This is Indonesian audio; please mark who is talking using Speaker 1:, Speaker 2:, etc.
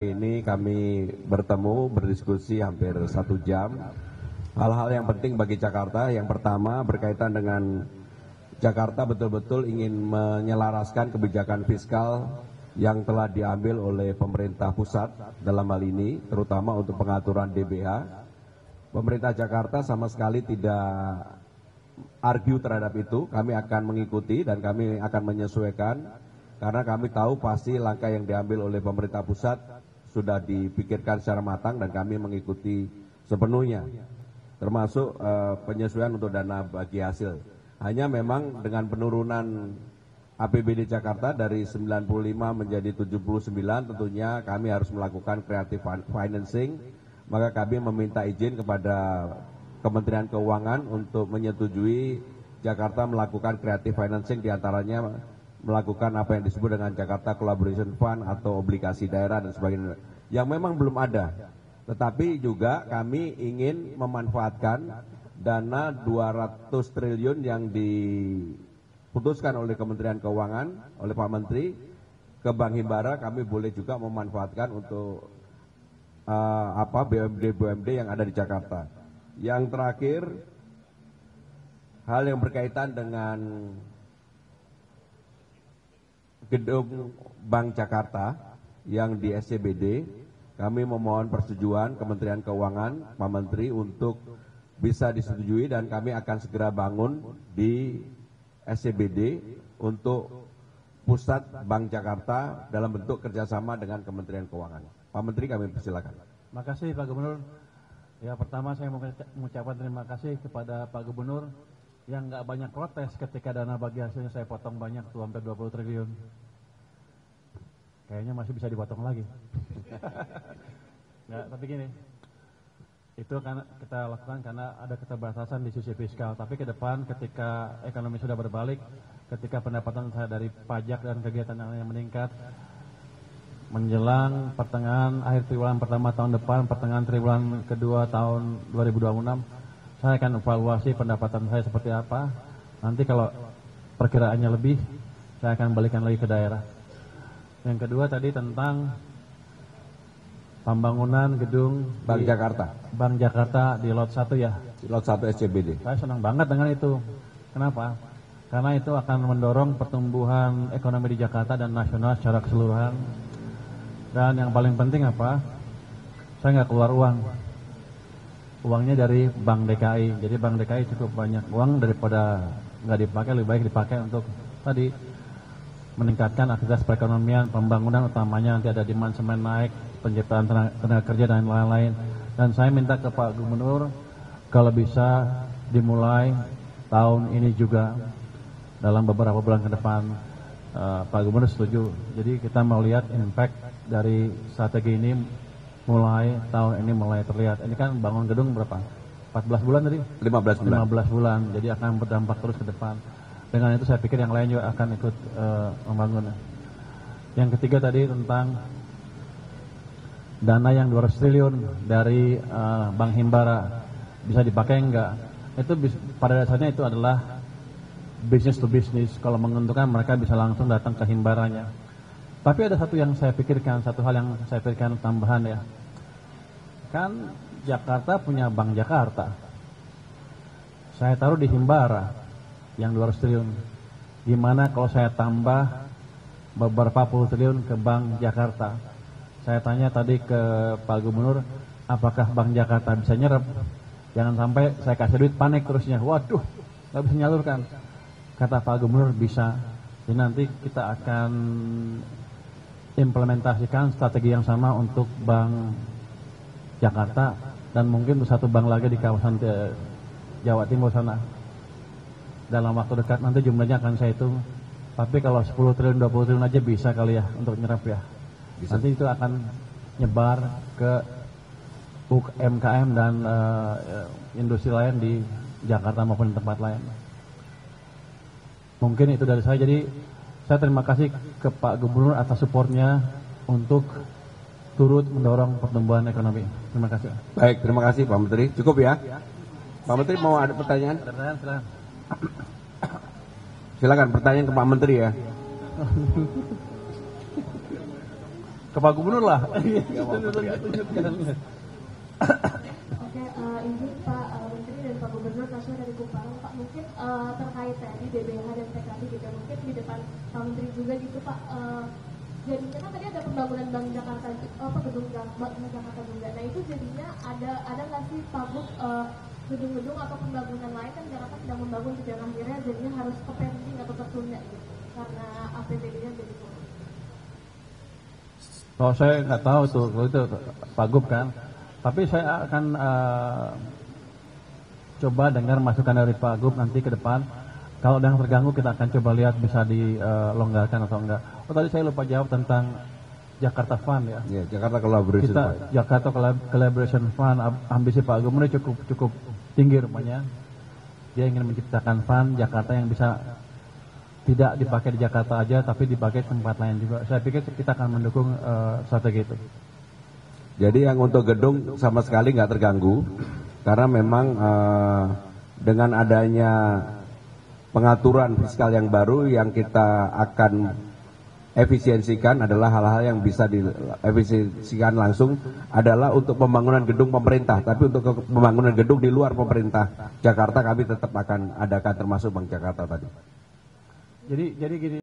Speaker 1: Ini kami bertemu, berdiskusi hampir 1 jam. Hal-hal yang penting bagi Jakarta, yang pertama berkaitan dengan Jakarta betul-betul ingin menyelaraskan kebijakan fiskal yang telah diambil oleh pemerintah pusat dalam hal ini, terutama untuk pengaturan DBH. Pemerintah Jakarta sama sekali tidak argue terhadap itu, kami akan mengikuti dan kami akan menyesuaikan, karena kami tahu pasti langkah yang diambil oleh pemerintah pusat sudah dipikirkan secara matang dan kami mengikuti sepenuhnya, termasuk penyesuaian untuk dana bagi hasil. Hanya memang dengan penurunan APBD Jakarta dari 95 menjadi 79, tentunya kami harus melakukan creative financing, maka kami meminta izin kepada Kementerian Keuangan untuk menyetujui Jakarta melakukan creative financing, diantaranya melakukan apa yang disebut dengan Jakarta Collaboration Fund atau obligasi daerah dan sebagainya, yang memang belum ada. Tetapi juga kami ingin memanfaatkan dana 200 triliun yang diputuskan oleh Kementerian Keuangan, oleh Pak Menteri, ke Bank Himbara. Kami boleh juga memanfaatkan untuk BUMD yang ada di Jakarta. Yang terakhir, hal yang berkaitan dengan gedung Bank Jakarta yang di SCBD, kami memohon persetujuan Kementerian Keuangan, Pak Menteri, untuk bisa disetujui dan kami akan segera bangun di SCBD untuk pusat Bank Jakarta dalam bentuk kerjasama dengan Kementerian Keuangan. Pak Menteri, kami persilakan.
Speaker 2: Terima kasih Pak Gubernur. Ya, pertama saya mengucapkan terima kasih kepada Pak Gubernur yang nggak banyak protes ketika dana bagi hasilnya saya potong banyak tuh, hampir 20 triliun. Kayaknya masih bisa dipotong lagi. Nggak, tapi gini, itu karena kita lakukan karena ada keterbatasan di sisi fiskal. Tapi ke depan ketika ekonomi sudah berbalik, ketika pendapatan saya dari pajak dan kegiatan yang meningkat, menjelang pertengahan akhir triwulan pertama tahun depan, pertengahan triwulan kedua tahun 2026, saya akan evaluasi pendapatan saya seperti apa. Nanti kalau perkiraannya lebih, saya akan balikan lagi ke daerah. Yang kedua tadi tentang pembangunan gedung
Speaker 1: Bank Jakarta.
Speaker 2: Bank Jakarta di Lot 1 ya.
Speaker 1: Di Lot 1 SCBD.
Speaker 2: Saya senang banget dengan itu. Kenapa? Karena itu akan mendorong pertumbuhan ekonomi di Jakarta dan nasional secara keseluruhan. Dan yang paling penting apa? Saya nggak keluar uang. Uangnya dari Bank DKI. Jadi Bank DKI cukup banyak uang, daripada nggak dipakai, lebih baik dipakai untuk tadi meningkatkan aktivitas perekonomian, pembangunan, utamanya nanti ada demand semen naik, penciptaan tenaga kerja dan lain-lain. Dan saya minta ke Pak Gubernur kalau bisa dimulai tahun ini juga dalam beberapa bulan ke depan. Pak Gubernur setuju. Jadi kita mau lihat impact dari strategi ini mulai tahun ini mulai terlihat. Ini kan bangun gedung berapa? 14 bulan tadi?
Speaker 1: 15 bulan.
Speaker 2: 15 bulan. Jadi akan berdampak terus ke depan. Dengan itu saya pikir yang lain juga akan ikut membangun. Yang ketiga tadi tentang dana yang 200 triliun dari Bank Himbara bisa dipakai enggak? Itu pada dasarnya itu adalah business to business. Kalau menguntungkan mereka bisa langsung datang ke Himbaranya. Tapi ada satu yang saya pikirkan, satu hal yang saya pikirkan tambahan ya. Kan Jakarta punya Bank Jakarta. Saya taruh di Himbara yang 200 triliun. Gimana kalau saya tambah beberapa puluh triliun ke Bank Jakarta? Saya tanya tadi ke Pak Gubernur, apakah Bank Jakarta bisa nyerap? Jangan sampai saya kasih duit panik terusnya. Waduh, nggak bisa nyalurkan. Kata Pak Gubernur bisa. Jadi nanti kita akan implementasikan strategi yang sama untuk Bank Jakarta dan mungkin untuk satu bank lagi di kawasan Jawa Timur sana. Dalam waktu dekat nanti jumlahnya akan saya hitung. Tapi kalau 10 triliun, 20 triliun aja bisa kali ya untuk nyerap ya. Bisa. Nanti itu akan nyebar ke UMKM dan industri lain di Jakarta maupun di tempat lain. Mungkin itu dari saya. Jadi saya terima kasih ke Pak Gubernur atas supportnya untuk turut mendorong pertumbuhan ekonomi. Terima kasih.
Speaker 1: Baik, terima kasih Pak Menteri. Cukup ya? Pak Menteri mau ada pertanyaan?
Speaker 2: Ada pertanyaan, silakan.
Speaker 1: Silakan pertanyaan ke Pak Menteri ya.
Speaker 2: ke Pak Gubernur lah.
Speaker 3: Oke, ini Pak Menteri dan Pak Gubernur Nasya dari Kupang, Pak mungkin terkait tadi BBH dan PKB juga mungkin di depan Pak Menteri juga gitu Pak. Jadinya kan tadi ada pembangunan Bank Jakarta, gedung Bank Jakarta juga. Nah itu jadinya ada nggak sih Pak Buk gedung-gedung atau pembangunan lain kan Jakarta sedang membangun juga akhirnya jadinya harus ke pending atau tertunda gitu karena APBD-nya jadi turun.
Speaker 2: Kalau saya nggak tahu tuh, itu Pak Gub kan. Tapi saya akan coba dengar masukan dari Pak Gub nanti ke depan. Kalau ada yang terganggu kita akan coba lihat bisa dilonggarkan atau enggak. Oh tadi saya lupa jawab tentang Jakarta Fund ya.
Speaker 1: Ya, Jakarta Collaboration Fund.
Speaker 2: Jakarta Collaboration Fund, ambisi Pak Gubernur cukup tinggi rupanya. Dia ingin menciptakan fund Jakarta yang bisa tidak dipakai di Jakarta aja, tapi dipakai tempat lain juga. Saya pikir kita akan mendukung strategi itu.
Speaker 1: Jadi yang untuk gedung sama sekali nggak terganggu, karena memang dengan adanya pengaturan fiskal yang baru yang kita akan efisiensikan adalah hal-hal yang bisa diefisiensikan langsung adalah untuk pembangunan gedung pemerintah. Tapi untuk pembangunan gedung di luar pemerintah Jakarta kami tetap akan adakan termasuk Bank Jakarta tadi.
Speaker 2: Jadi gini.